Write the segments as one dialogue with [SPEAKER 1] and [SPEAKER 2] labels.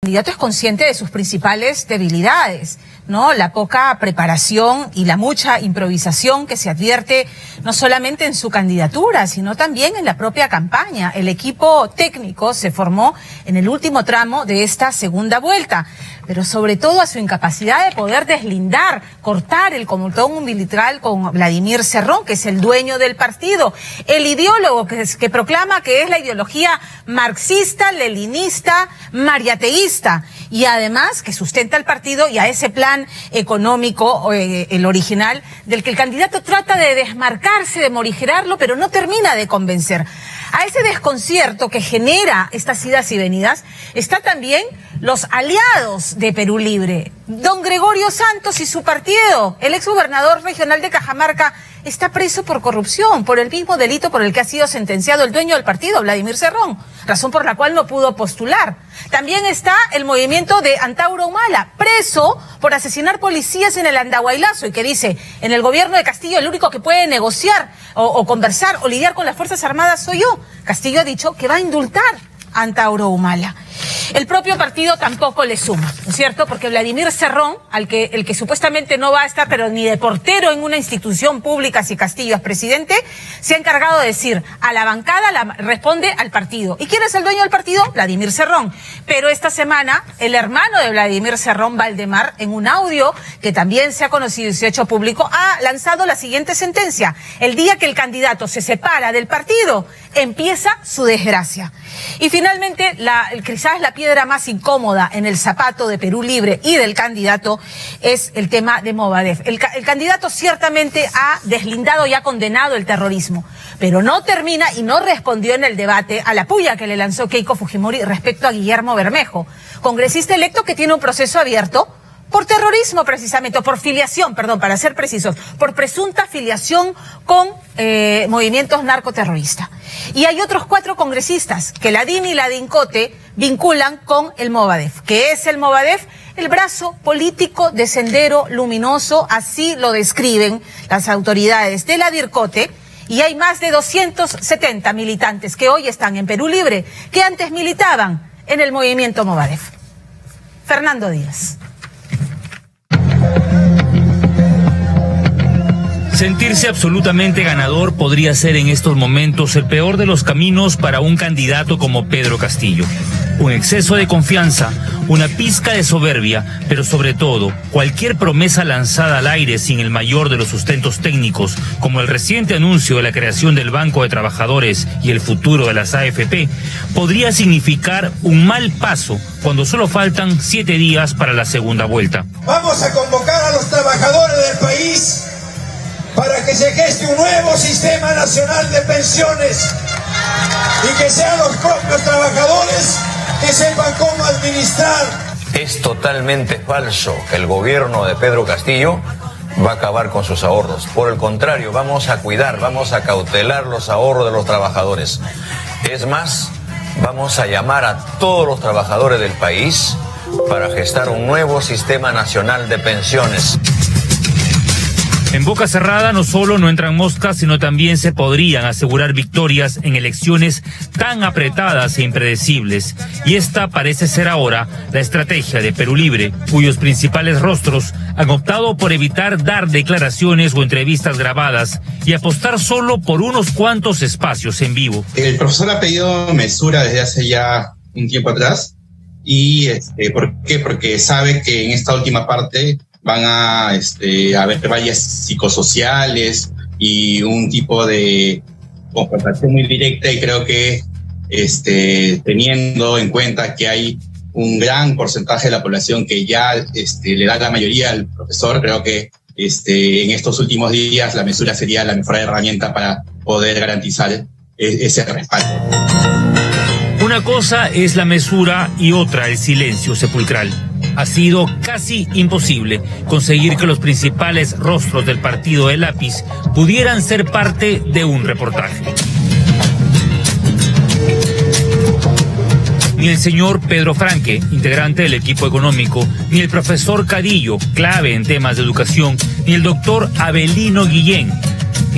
[SPEAKER 1] El candidato es consciente de sus principales debilidades, ¿no? La poca preparación y la mucha improvisación que se advierte no solamente en su candidatura, sino también en la propia campaña. El equipo técnico se formó en el último tramo de esta segunda vuelta, pero sobre todo a su incapacidad de poder deslindar, cortar el cordón umbilical con Vladimir Cerrón, que es el dueño del partido, el ideólogo que proclama que es la ideología marxista, leninista, mariateísta, y además que sustenta el partido y a ese plan económico, el original, del que el candidato trata de desmarcarse, de morigerarlo, pero no termina de convencer. A ese desconcierto que genera estas idas y venidas está también los aliados de Perú Libre. Don Gregorio Santos y su partido, el exgobernador regional de Cajamarca, está preso por corrupción, por el mismo delito por el que ha sido sentenciado el dueño del partido, Vladimir Cerrón, razón por la cual no pudo postular. También está el movimiento de Antauro Humala, preso por asesinar policías en el Andahuaylazo, y que dice, en el gobierno de Castillo el único que puede negociar o conversar o lidiar con las Fuerzas Armadas soy yo. Castillo ha dicho que va a indultar a Antauro Humala. El propio partido tampoco le suma, ¿no es cierto? Porque Vladimir Cerrón, el que supuestamente no va a estar, pero ni de portero en una institución pública si Castillo es presidente, se ha encargado de decir a la bancada, responde al partido. ¿Y quién es el dueño del partido? Vladimir Cerrón. Pero esta semana, el hermano de Vladimir Cerrón, Valdemar, en un audio que también se ha conocido y se ha hecho público, ha lanzado la siguiente sentencia: el día que el candidato se separa del partido, empieza su desgracia. Y finalmente, quizás la piedra más incómoda en el zapato de Perú Libre y del candidato es el tema de Movadef. El candidato ciertamente ha deslindado y ha condenado el terrorismo, pero no termina y no respondió en el debate a la puya que le lanzó Keiko Fujimori respecto a Guillermo Bermejo, congresista electo que tiene un proceso abierto por terrorismo precisamente, o por filiación, perdón, para ser precisos, por presunta filiación con movimientos narcoterroristas. Y hay otros 4 congresistas que la DIN y la DINCOTE vinculan con el Movadef. ¿Qué es el Movadef? El brazo político de Sendero Luminoso, así lo describen las autoridades de la DIRCOTE, y hay más de 270 militantes que hoy están en Perú Libre, que antes militaban en el movimiento Movadef. Fernando Díaz.
[SPEAKER 2] Sentirse absolutamente ganador podría ser en estos momentos el peor de los caminos para un candidato como Pedro Castillo. Un exceso de confianza, una pizca de soberbia, pero sobre todo, cualquier promesa lanzada al aire sin el mayor de los sustentos técnicos, como el reciente anuncio de la creación del Banco de Trabajadores y el futuro de las AFP, podría significar un mal paso cuando solo faltan 7 días para la segunda vuelta.
[SPEAKER 3] Vamos a convocar a los trabajadores del país para que se geste un nuevo sistema nacional de pensiones y que sean los propios trabajadores que sepan cómo administrar.
[SPEAKER 4] Es totalmente falso que el gobierno de Pedro Castillo va a acabar con sus ahorros. Por el contrario, vamos a cuidar, vamos a cautelar los ahorros de los trabajadores. Es más, vamos a llamar a todos los trabajadores del país para gestar un nuevo sistema nacional de pensiones.
[SPEAKER 2] En boca cerrada no solo no entran moscas, sino también se podrían asegurar victorias en elecciones tan apretadas e impredecibles. Y esta parece ser ahora la estrategia de Perú Libre, cuyos principales rostros han optado por evitar dar declaraciones o entrevistas grabadas y apostar solo por unos cuantos espacios en vivo.
[SPEAKER 5] El profesor ha pedido mesura desde hace ya un tiempo atrás. ¿Y por qué? Porque sabe que en esta última parte van a haber vallas psicosociales y un tipo de confrontación muy directa, y creo que teniendo en cuenta que hay un gran porcentaje de la población que ya le da la mayoría al profesor, creo que en estos últimos días la mesura sería la mejor herramienta para poder garantizar ese respaldo.
[SPEAKER 2] Una cosa es la mesura y otra el silencio sepulcral. Ha sido casi imposible conseguir que los principales rostros del partido de Lápiz pudieran ser parte de un reportaje. Ni el señor Pedro Franque, integrante del equipo económico, ni el profesor Cadillo, clave en temas de educación, ni el doctor Abelino Guillén,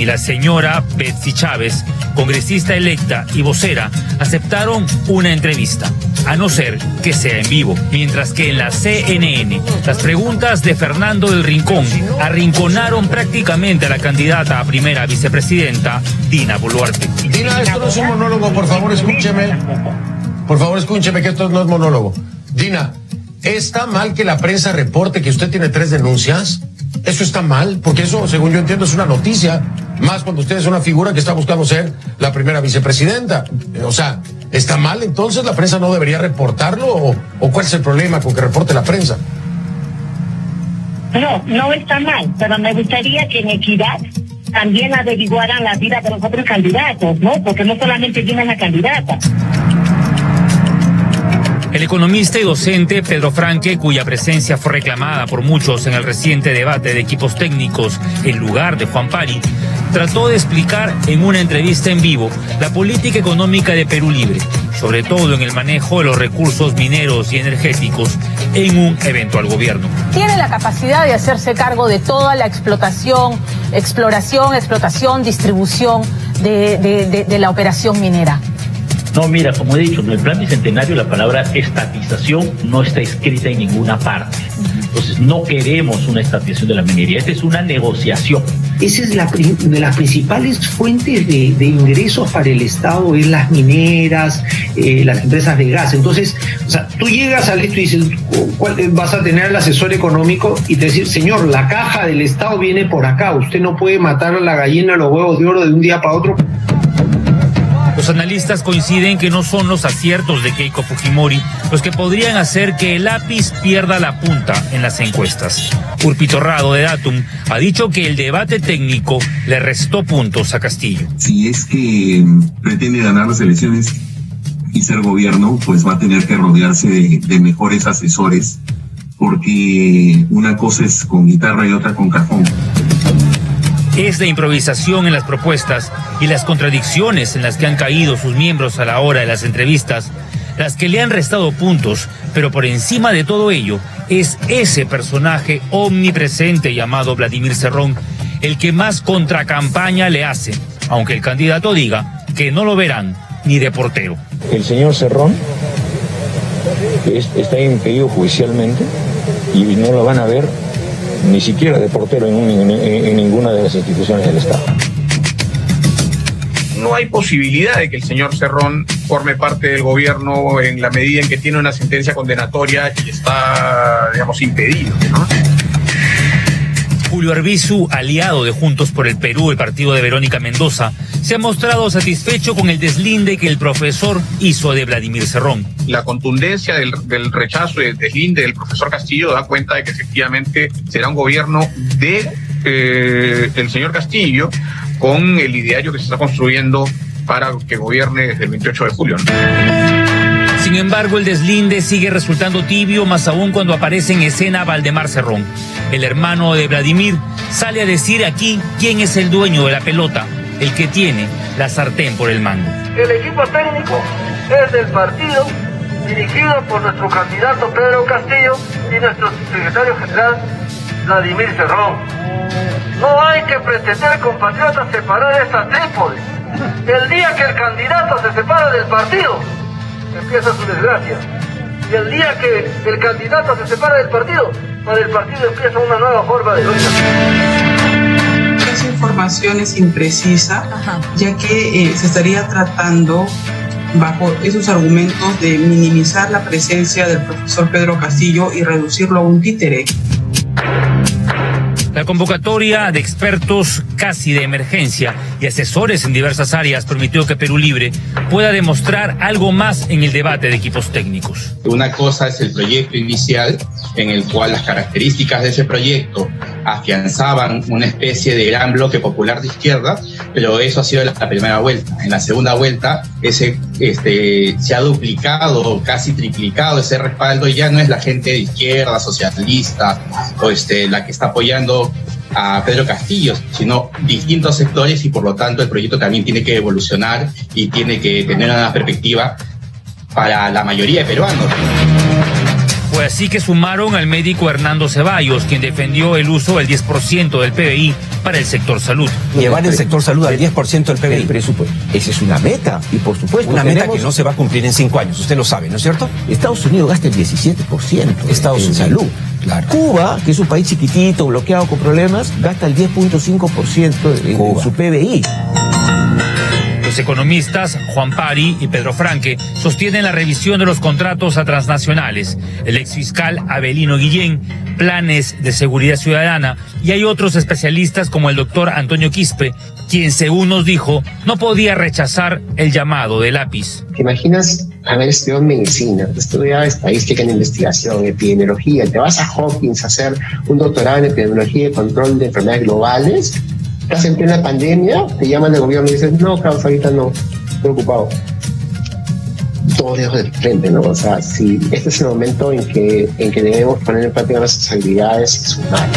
[SPEAKER 2] ni la señora Betsy Chávez, congresista electa y vocera, aceptaron una entrevista, a no ser que sea en vivo. Mientras que en la CNN, las preguntas de Fernando del Rincón arrinconaron prácticamente a la candidata a primera vicepresidenta, Dina Boluarte.
[SPEAKER 6] Dina, esto no es un monólogo, por favor, escúcheme. Por favor, escúcheme que esto no es monólogo. Dina, ¿está mal que la prensa reporte que usted tiene 3 denuncias? Eso está mal, porque eso, según yo entiendo, es una noticia. Más cuando usted es una figura que está buscando ser la primera vicepresidenta. O sea, ¿está mal entonces? ¿La prensa no debería reportarlo? ¿O cuál es el problema con que reporte la prensa?
[SPEAKER 7] No está mal, pero me gustaría que en Equidad también averiguaran la vida de los otros candidatos, ¿no? Porque no solamente tienen la candidata.
[SPEAKER 2] El economista y docente Pedro Franque, cuya presencia fue reclamada por muchos en el reciente debate de equipos técnicos en lugar de Juan Pari, trató de explicar en una entrevista en vivo la política económica de Perú Libre, sobre todo en el manejo de los recursos mineros y energéticos en un eventual gobierno.
[SPEAKER 8] Tiene la capacidad de hacerse cargo de toda la explotación, distribución de la operación minera.
[SPEAKER 9] No, mira, como he dicho, en el plan bicentenario la palabra estatización no está escrita en ninguna parte. Entonces no queremos una estatización de la minería, esta es una negociación.
[SPEAKER 10] Esa es de las principales fuentes de ingresos para el Estado, es las mineras, las empresas de gas. Entonces, o sea, tú llegas al esto y dices, vas a tener al asesor económico y te dice, señor, la caja del Estado viene por acá, usted no puede matar a la gallina a los huevos de oro de un día para otro.
[SPEAKER 2] Los analistas coinciden que no son los aciertos de Keiko Fujimori los que podrían hacer que el lápiz pierda la punta en las encuestas. Urpi Torrado de Datum ha dicho que el debate técnico le restó puntos a Castillo.
[SPEAKER 11] Si es que pretende ganar las elecciones y ser gobierno, pues va a tener que rodearse de mejores asesores, porque una cosa es con guitarra y otra con cajón.
[SPEAKER 2] Es la improvisación en las propuestas y las contradicciones en las que han caído sus miembros a la hora de las entrevistas las que le han restado puntos, pero por encima de todo ello es ese personaje omnipresente llamado Vladimir Cerrón el que más contracampaña le hace, aunque el candidato diga que no lo verán ni de portero.
[SPEAKER 12] El señor Cerrón está impedido judicialmente y no lo van a ver ni siquiera de portero en ninguna de las instituciones del Estado.
[SPEAKER 13] No hay posibilidad de que el señor Cerrón forme parte del gobierno en la medida en que tiene una sentencia condenatoria y está, digamos, impedido, ¿no?
[SPEAKER 2] Julio Arbizu, aliado de Juntos por el Perú, el partido de Verónica Mendoza, se ha mostrado satisfecho con el deslinde que el profesor hizo de Vladimir Cerrón.
[SPEAKER 13] La contundencia del rechazo y del deslinde del profesor Castillo da cuenta de que efectivamente será un gobierno del señor Castillo con el ideario que se está construyendo para que gobierne desde el 28 de julio, ¿no?
[SPEAKER 2] Sin embargo, el deslinde sigue resultando tibio, más aún cuando aparece en escena Valdemar Cerrón. El hermano de Vladimir sale a decir aquí quién es el dueño de la pelota, el que tiene la sartén por el mango.
[SPEAKER 14] El equipo técnico es del partido, dirigido por nuestro candidato Pedro Castillo y nuestro secretario general Vladimir Cerrón. No hay que pretender, compatriotas, separar esta trípode. El día que el candidato se separa del partido, empieza su desgracia. Y el día que el candidato se separa del partido, para el partido empieza una nueva forma de lucha.
[SPEAKER 15] Esa información es imprecisa, ya que se estaría tratando, bajo esos argumentos, de minimizar la presencia del profesor Pedro Castillo y reducirlo a un títere.
[SPEAKER 2] La convocatoria de expertos casi de emergencia y asesores en diversas áreas permitió que Perú Libre pueda demostrar algo más en el debate de equipos técnicos.
[SPEAKER 5] Una cosa es el proyecto inicial, en el cual las características de ese proyecto afianzaban una especie de gran bloque popular de izquierda, pero eso ha sido la primera vuelta. En la segunda vuelta se ha duplicado, casi triplicado ese respaldo, y ya no es la gente de izquierda, socialista, o la que está apoyando a Pedro Castillo, sino distintos sectores, y por lo tanto el proyecto también tiene que evolucionar y tiene que tener una perspectiva para la mayoría de peruanos.
[SPEAKER 2] Fue así que sumaron al médico Hernando Ceballos, quien defendió el uso del 10% del PBI para el sector salud.
[SPEAKER 16] Llevar el sector salud al 10% del PBI.
[SPEAKER 17] El presupuesto. Esa es una meta. Y por supuesto,
[SPEAKER 16] una meta que no se va a cumplir en 5 años. Usted lo sabe, ¿no es cierto?
[SPEAKER 17] Estados Unidos gasta el 17% en salud.
[SPEAKER 16] Claro.
[SPEAKER 17] Cuba, que es un país chiquitito, bloqueado con problemas, gasta el 10.5% en su PBI.
[SPEAKER 2] Los economistas Juan Pari y Pedro Franque sostienen la revisión de los contratos a transnacionales, el exfiscal Abelino Guillén, planes de seguridad ciudadana, y hay otros especialistas como el doctor Antonio Quispe, quien según nos dijo no podía rechazar el llamado del lápiz.
[SPEAKER 18] ¿Te imaginas haber estudiado medicina, estudiado estadística en investigación, epidemiología, te vas a Hopkins a hacer un doctorado en epidemiología y control de enfermedades globales? Estás en plena pandemia, te llaman del gobierno y dices, no, Carlos, ahorita no, estoy ocupado. Todos lejos del frente, ¿no? O sea, si este es el momento en que debemos poner en práctica nuestras habilidades y sumar.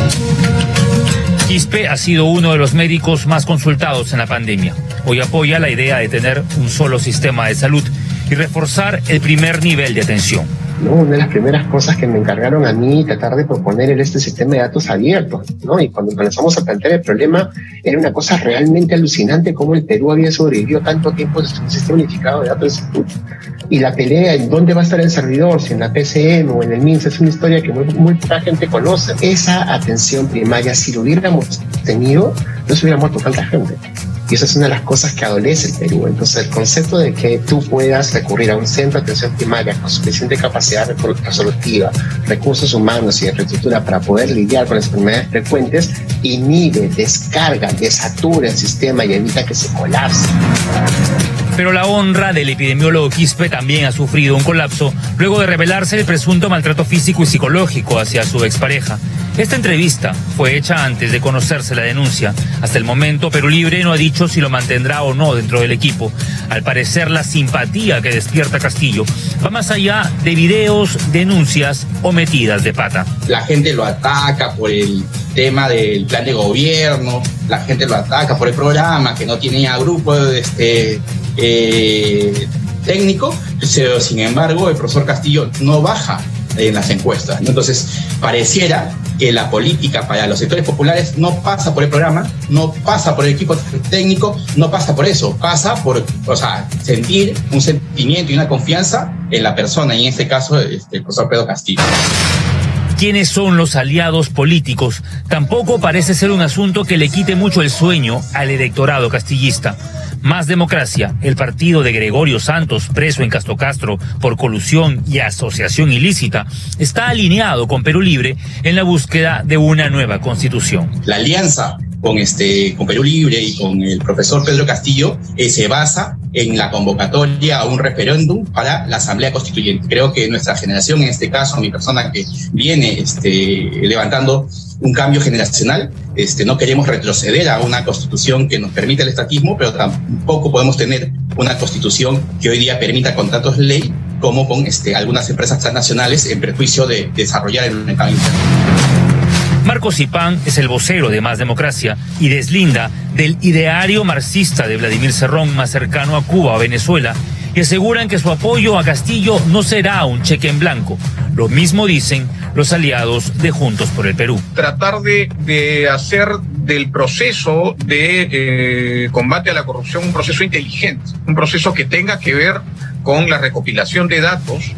[SPEAKER 2] Quispe ha sido uno de los médicos más consultados en la pandemia. Hoy apoya la idea de tener un solo sistema de salud y reforzar el primer nivel de atención.
[SPEAKER 18] ¿No? Una de las primeras cosas que me encargaron a mí, tratar de proponer este sistema de datos abiertos, ¿no? Y cuando comenzamos a plantear el problema, era una cosa realmente alucinante cómo el Perú había sobrevivido tanto tiempo sin un sistema unificado de datos de salud. Y la pelea en dónde va a estar el servidor, si en la PCM o en el MINS, es una historia que muy poca gente conoce. Esa atención primaria, si lo hubiéramos tenido, no se hubiera muerto tanta gente. Y esa es una de las cosas que adolece el Perú. Entonces, el concepto de que tú puedas recurrir a un centro de atención primaria con suficiente capacidad resolutiva, recursos humanos y infraestructura para poder lidiar con las enfermedades frecuentes, inhibe, descarga, desatura el sistema y evita que se colapse.
[SPEAKER 2] Pero la honra del epidemiólogo Quispe también ha sufrido un colapso luego de revelarse el presunto maltrato físico y psicológico hacia su expareja. Esta entrevista fue hecha antes de conocerse la denuncia. Hasta el momento, Perú Libre no ha dicho si lo mantendrá o no dentro del equipo. Al parecer, la simpatía que despierta Castillo va más allá de videos, denuncias o metidas de pata.
[SPEAKER 5] La gente lo ataca por el tema del plan de gobierno, la gente lo ataca por el programa, que no tenía grupo técnico, pero sin embargo el profesor Castillo no baja en las encuestas, ¿no? Entonces pareciera que la política para los sectores populares no pasa por el programa, no pasa por el equipo técnico, no pasa por eso, pasa por, sentir un sentimiento y una confianza en la persona, y en este caso el profesor Pedro Castillo.
[SPEAKER 2] ¿Quiénes son los aliados políticos? Tampoco parece ser un asunto que le quite mucho el sueño al electorado castillista. Más Democracia, el partido de Gregorio Santos, preso en Castro por colusión y asociación ilícita, está alineado con Perú Libre en la búsqueda de una nueva constitución.
[SPEAKER 5] La alianza con Perú Libre y con el profesor Pedro Castillo se basa en la convocatoria a un referéndum para la Asamblea Constituyente. Creo que nuestra generación, en este caso mi persona que viene levantando un cambio generacional, no queremos retroceder a una constitución que nos permita el estatismo, pero tampoco podemos tener una constitución que hoy día permita contratos de ley como con algunas empresas transnacionales en perjuicio de desarrollar el mercado interno.
[SPEAKER 2] Marcos Ipán es el vocero de Más Democracia y deslinda del ideario marxista de Vladimir Cerrón, más cercano a Cuba o Venezuela, y aseguran que su apoyo a Castillo no será un cheque en blanco. Lo mismo dicen los aliados de Juntos por el Perú.
[SPEAKER 13] Tratar de hacer del proceso de combate a la corrupción un proceso inteligente, un proceso que tenga que ver con la recopilación de datos,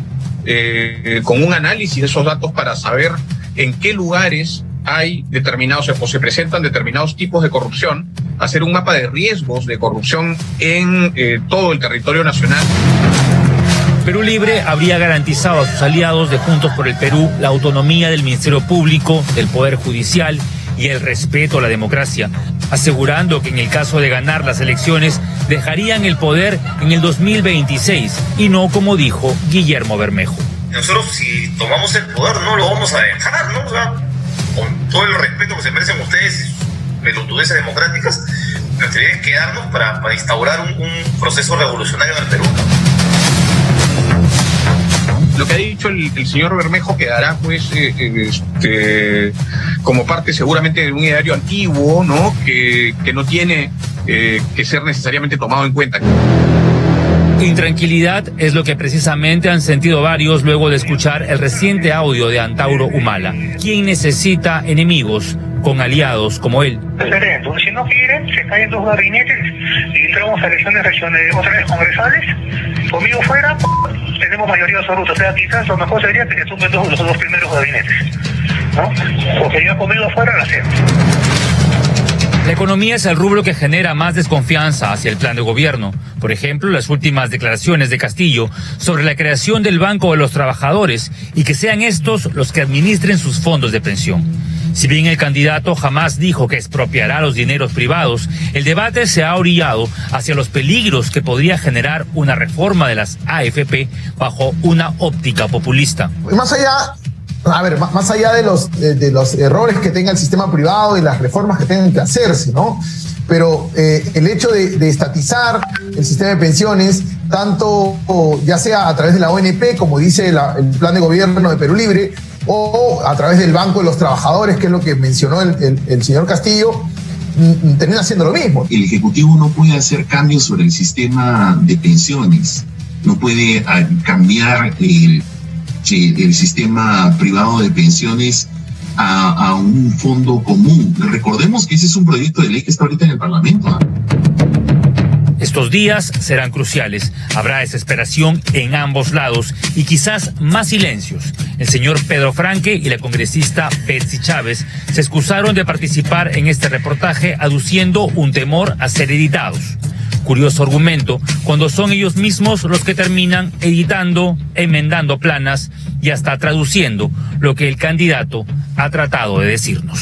[SPEAKER 13] con un análisis de esos datos para saber en qué lugares hay determinados, o se presentan determinados tipos de corrupción, hacer un mapa de riesgos de corrupción en todo el territorio nacional.
[SPEAKER 2] Perú Libre habría garantizado a sus aliados de Juntos por el Perú la autonomía del Ministerio Público, del Poder Judicial y el respeto a la democracia, asegurando que en el caso de ganar las elecciones dejarían el poder en el 2026 y no como dijo Guillermo Bermejo.
[SPEAKER 19] Nosotros, si tomamos el poder, no lo vamos a dejar, ¿no? O sea, con todo el respeto que se merecen ustedes y sus pelotudeces democráticas, nuestra idea es quedarnos para instaurar un proceso revolucionario en el Perú.
[SPEAKER 13] Lo que ha dicho el señor Bermejo quedará pues como parte seguramente de un ideario antiguo, ¿no? Que no tiene que ser necesariamente tomado en cuenta.
[SPEAKER 2] Intranquilidad es lo que precisamente han sentido varios luego de escuchar el reciente audio de Antauro Humala. ¿Quién necesita enemigos con aliados como él.
[SPEAKER 20] Referéndum. Si no quieren, se caen dos gabinetes y entramos a elecciones regionales, otra vez congresales. Conmigo fuera, tenemos mayoría absoluta. O sea, quizás lo mejor sería que se sumen los dos primeros gabinetes, ¿no? Porque ya conmigo fuera la hacemos.
[SPEAKER 2] La economía es el rubro que genera más desconfianza hacia el plan de gobierno. Por ejemplo, las últimas declaraciones de Castillo sobre la creación del Banco de los Trabajadores y que sean estos los que administren sus fondos de pensión. Si bien el candidato jamás dijo que expropiará los dineros privados, el debate se ha orillado hacia los peligros que podría generar una reforma de las AFP bajo una óptica populista.
[SPEAKER 21] Más allá de los errores que tenga el sistema privado y las reformas que tengan que hacerse, ¿no? Pero el hecho de estatizar el sistema de pensiones, tanto ya sea a través de la ONP, como dice el plan de gobierno de Perú Libre, o a través del Banco de los Trabajadores, que es lo que mencionó el señor Castillo, termina haciendo lo mismo.
[SPEAKER 11] El Ejecutivo no puede hacer cambios sobre el sistema de pensiones, no puede cambiar el sistema privado de pensiones a un fondo común. Recordemos que ese es un proyecto de ley que está ahorita en el Parlamento.
[SPEAKER 2] Estos días serán cruciales. Habrá desesperación en ambos lados y quizás más silencios. El señor Pedro Franque y la congresista Betsy Chávez se excusaron de participar en este reportaje aduciendo un temor a ser editados. Curioso argumento cuando son ellos mismos los que terminan editando, enmendando planas y hasta traduciendo lo que el candidato ha tratado de decirnos.